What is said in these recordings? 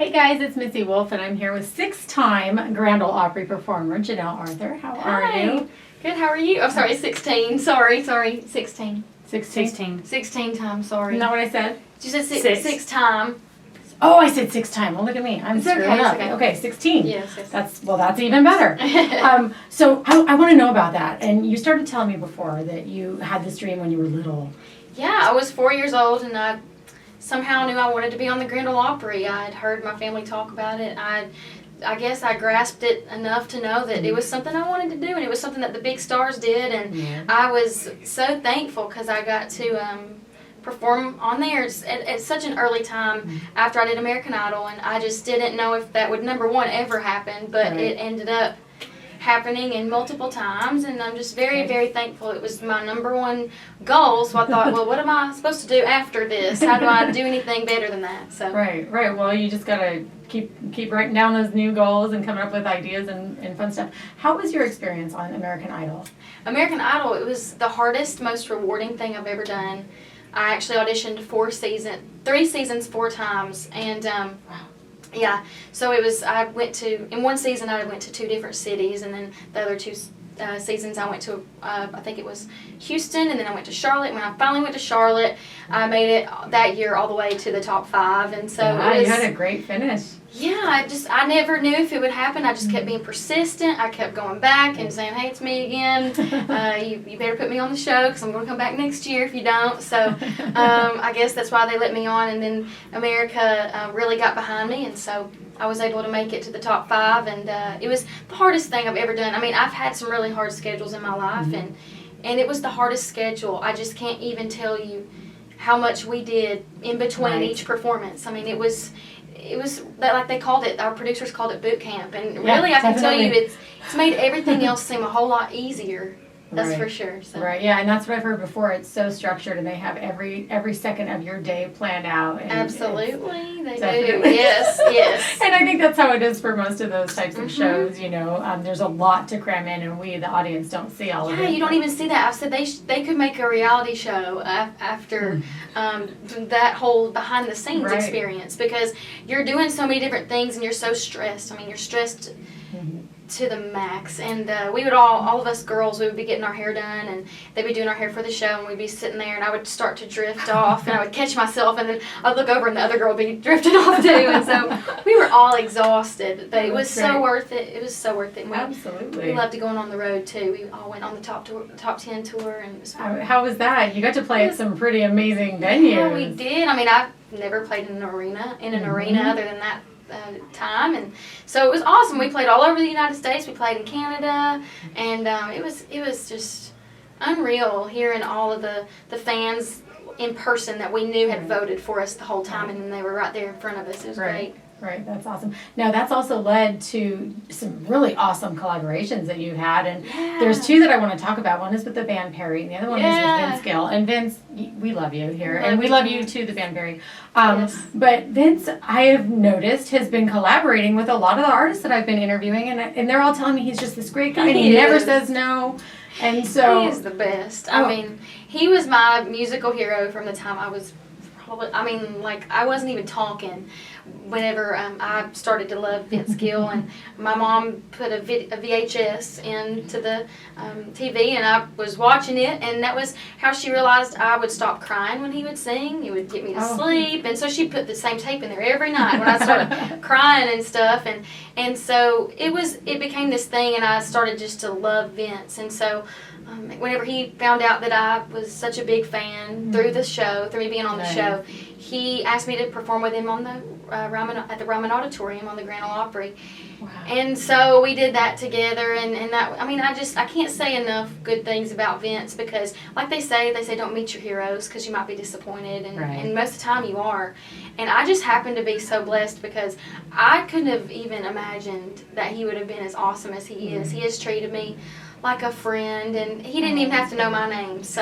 Hey guys, it's Missy Wolf, and I'm here with six-time Grand Ole Opry performer Janelle Arthur. How are you? Good, how are you? I'm sorry, 16. Sorry, 16. 16 times, sorry. Isn't that what I said? You said six time. Oh, I said 6 time. Well, look at me. I'm screwing up. Okay, 16. Yes. That's even better. So I want to know about that. And you started telling me before that you had this dream when you were little. Yeah, I was 4 years old, and I somehow knew I wanted to be on the Grand Ole Opry. I had heard my family talk about it. I guess I grasped it enough to know that it was something I wanted to do, and it was something that the big stars did, and I was so thankful because I got to perform on there at such an early time after I did American Idol, and I just didn't know if that would, number one, ever happen, but it ended up happening in multiple times, and I'm just very, very thankful. It was my number one goal, so I thought, well, what am I supposed to do after this? How do I do anything better than that? So Right. Well, you just gotta keep writing down those new goals and coming up with ideas and fun stuff. How was your experience on American Idol? American Idol, it was the hardest, most rewarding thing I've ever done. I actually auditioned 3 seasons, 4 times, and yeah, so it was, in one season I went to 2 different cities, and then the other 2 seasons I went to, I think it was Houston, and then I went to Charlotte. When I finally went to Charlotte, I made it that year all the way to the top 5, and so it was, you had a great finish. Yeah, I never knew if it would happen. I just kept being persistent. I kept going back and saying, hey, it's me again. You better put me on the show because I'm going to come back next year if you don't. So I guess that's why they let me on. And then America really got behind me. And so I was able to make it to the top 5. And it was the hardest thing I've ever done. I mean, I've had some really hard schedules in my life. And it was the hardest schedule. I just can't even tell you how much we did in between each performance. I mean, it was like they called it, our producers called it boot camp, and really I can tell you it's made everything else seem a whole lot easier. That's for sure. So. Right, yeah, and that's what I've heard before. It's so structured, and they have every second of your day planned out. And absolutely, they do. Yes. And I think that's how it is for most of those types of shows. You know, there's a lot to cram in, and we, the audience, don't see all of it. Yeah, you don't even see that. I've said they could make a reality show after that whole behind the scenes experience, because you're doing so many different things, and you're so stressed. I mean, you're stressed to the max, and we would all of us girls, we would be getting our hair done, and they'd be doing our hair for the show, and we'd be sitting there, and I would start to drift off, and I would catch myself, and then I'd look over, and the other girl would be drifting off too, and so we were all exhausted, but it was so worth it. It was so worth it. Absolutely. We loved going on the road too. We all went on the top 10 tour, and it was fun. How was that? You got to play at some pretty amazing venues. Yeah, we did. I mean, I've never played in an arena other than that time, and so it was awesome. We played all over the United States. We played in Canada, and it was just unreal hearing all of the fans in person that we knew had voted for us the whole time, and then they were right there in front of us. It was great. Right, that's awesome. Now, that's also led to some really awesome collaborations that you've had, and there's 2 that I want to talk about. One is with the band Perry, and the other one is with Vince Gill. And Vince, we love you here, and we love you too, the band Perry. But Vince, I have noticed, has been collaborating with a lot of the artists that I've been interviewing, and they're all telling me he's just this great guy, and he never says no. And so he is the best. I mean, he was my musical hero from the time I was I wasn't even talking whenever I started to love Vince Gill, and my mom put a VHS into the TV, and I was watching it, and that was how she realized I would stop crying when he would sing. He would get me to sleep, and so she put the same tape in there every night when I started crying and stuff, and so it became this thing, and I started just to love Vince, and so whenever he found out that I was such a big fan through me being on the show, he asked me to perform with him on the at the Ryman Auditorium on the Grand Ole Opry. Wow. And so we did that together, and that, I mean, I can't say enough good things about Vince, because like they say don't meet your heroes, because you might be disappointed, and most of the time you are. And I just happened to be so blessed, because I couldn't have even imagined that he would have been as awesome as he is. He has treated me like a friend, and he didn't even have to know my name. So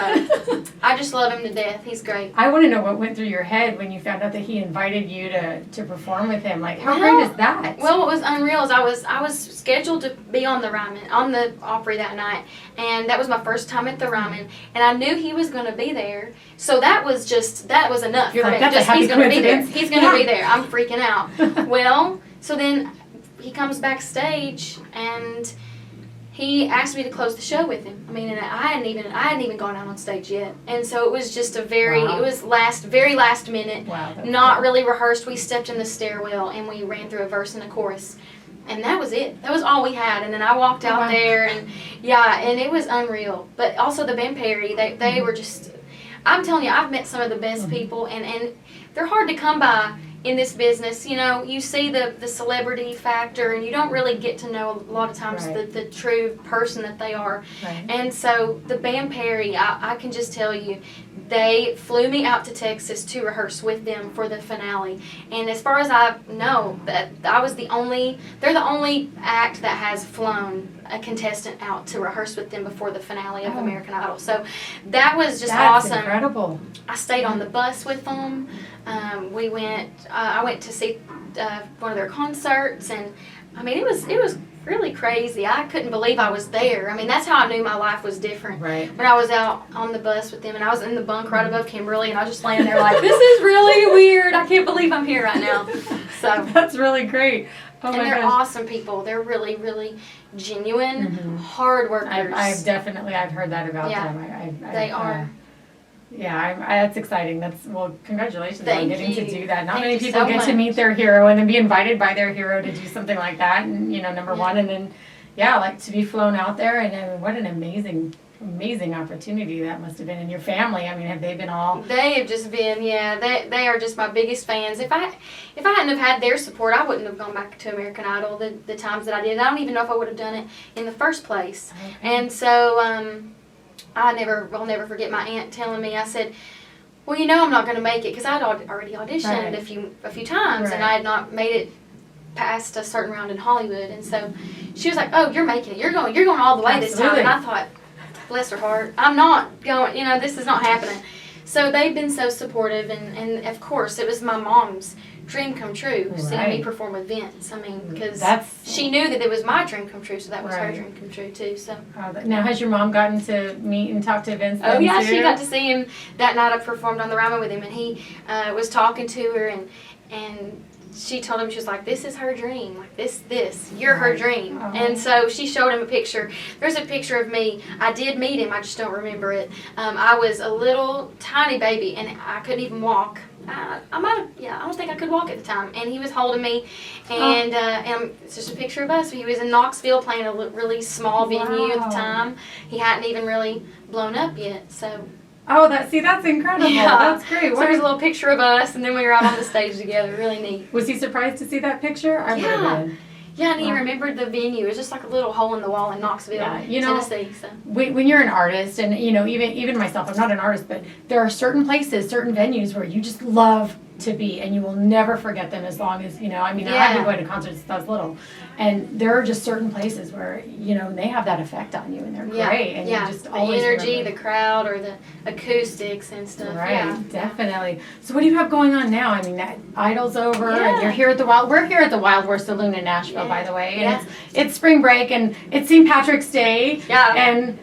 I just love him to death. He's great. I want to know what went through your head when you found out that he invited you to perform with him. Like, how great is that? Well, what was unreal is I was scheduled to be on the Opry that night, and that was my first time at the Ryman, and I knew he was going to be there. So that was enough. You're for like, me. that's a happy he's going to be there. coincidence. He's going to be there. I'm freaking out. Well, so then he comes backstage and he asked me to close the show with him. I mean, and I hadn't even gone out on stage yet, and so it was just very very last minute, not cool. really rehearsed. We stepped in the stairwell and we ran through a verse and a chorus, and that was it. That was all we had. And then I walked out there, and and it was unreal. But also the Ben Perry, they were just. I'm telling you, I've met some of the best people, and they're hard to come by in this business. You know, you see the celebrity factor, and you don't really get to know a lot of times the true person that they are. Right. And so the Band Perry, I can just tell you, they flew me out to Texas to rehearse with them for the finale. And as far as I know, that I was they're the only act that has flown a contestant out to rehearse with them before the finale of American Idol. So that was just awesome. That's incredible. I stayed on the bus with them. I went to see one of their concerts, and I mean, it was really crazy. I couldn't believe I was there. I mean, that's how I knew my life was different. Right. When I was out on the bus with them, and I was in the bunk right above Kimberly, and I was just laying there like, this is really weird. I can't believe I'm here right now. So that's really great. Oh, and they're awesome people. They're really, really genuine, hard workers. I've heard that about them. They are. That's exciting. Congratulations on getting to do that. Not many people get to meet their hero and then be invited by their hero to do something like that. And number one, and then like to be flown out there, and what an amazing opportunity that must have been. And your family, I mean, have they been all? They have just been, they are just my biggest fans. If I hadn't have had their support, I wouldn't have gone back to American Idol the times that I did. I don't even know if I would have done it in the first place. Okay. And so I'll never forget my aunt telling me, I said, well, I'm not going to make it, because I'd already auditioned a few times, and I had not made it past a certain round in Hollywood. And so she was like, oh, you're making it. You're going all the way this time. And I thought, bless her heart, I'm not going, this is not happening. So they've been so supportive, and of course, it was my mom's dream come true, seeing me perform with Vince. I mean, because she knew that it was my dream come true, so that was her dream come true too. So now, has your mom gotten to meet and talk to Vince? Oh yeah, she got to see him that night. I performed on the Ryman with him, and he was talking to her, and she told him, she was like, this is her dream, like this, you're her dream. And so she showed him a picture. There's a picture of me. I did meet him, I just don't remember it. I was a little tiny baby, and I couldn't even walk. I don't think I could walk at the time. And he was holding me, and it's just a picture of us. He was in Knoxville playing a really small venue at the time. He hadn't even really blown up yet, so. Oh, that's incredible. Yeah. That's great. So there's a little picture of us, and then we were out on the stage together. Really neat. Was he surprised to see that picture? I would have been. Yeah, and he remembered the venue. It was just like a little hole in the wall in Knoxville, Tennessee. So. When you're an artist, and even myself, I'm not an artist, but there are certain places, certain venues where you just love to be, and you will never forget them as long as I've been going to concerts since I was little, and there are just certain places where they have that effect on you, and they're great, and you just always the energy, remember. The crowd, or the acoustics and stuff. Right, definitely. So what do you have going on now? I mean, that Idol's over, and you're here at we're here at the Wildhorse Saloon in Nashville, by the way, and it's spring break, and it's St. Patrick's Day, and.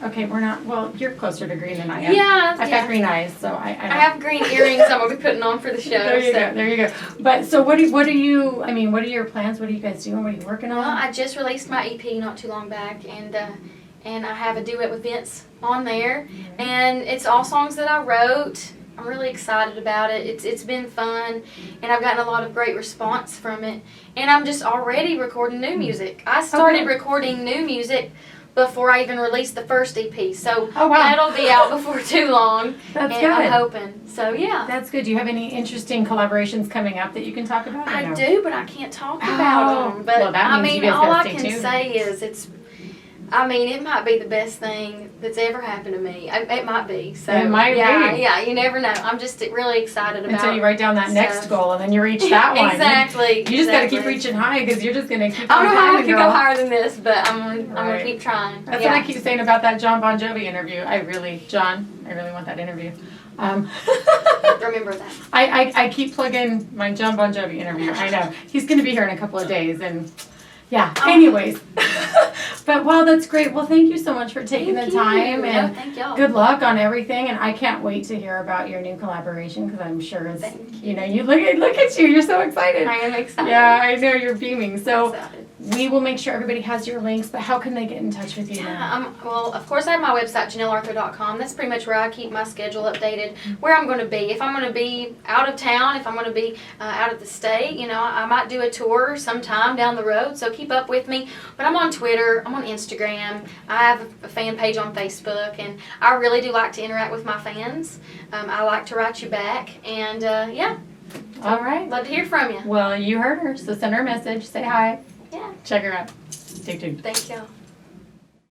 Okay, we're not. Well, you're closer to green than I am. Yeah, I've got green eyes, so I have green earrings. I'm gonna be putting on for the show. There you go. But so, what are your plans? What are you guys doing? What are you working on? Well, I just released my EP not too long back, and I have a duet with Vince on there, and it's all songs that I wrote. I'm really excited about it. It's been fun, and I've gotten a lot of great response from it. And I'm just already recording new music. I started recording new music before I even released the first EP. So that'll be out before too long. That's good. I'm hoping. So That's good. Do you have any interesting collaborations coming up that you can talk about? I do, but I can't talk about them. But all I can say is I mean, it might be the best thing that's ever happened to me. It might be. So It might be. Yeah, you never know. I'm just really excited about Until you write down that next stuff. goal and then you reach that one. Exactly. You just got to keep reaching high because you're just going to keep I on don't know how I climbing, could girl. go higher than this, but I'm Right. gonna keep trying. That's what I keep saying about that John Bon Jovi interview. I really want that interview. Remember that. I keep plugging my John Bon Jovi interview. I know. He's going to be here in a couple of days. And yeah, anyways. But wow, that's great. Well, thank you so much for taking the time. And thank y'all. good luck on everything. And I can't wait to hear about your new collaboration because I'm sure it's, you know, you look at you. You're so excited. I am excited. Yeah, I know you're beaming. So Excited. we will make sure everybody has your links. But how can they get in touch with you now? Yeah, well, of course, I have my website, JanelleArthur.com. That's pretty much where I keep my schedule updated, where I'm going to be. If I'm going to be out of town, if I'm going to be out of the state, you know, I might do a tour sometime down the road, so keep up with me. But I'm on Twitter, I'm on Instagram, I have a fan page on Facebook, and I really do like to interact with my fans. I like to write you back, and yeah. All right. Love to hear from you. Well, you heard her, so send her a message. Say hi. Yeah. Check her out. Stay tuned. Thank y'all.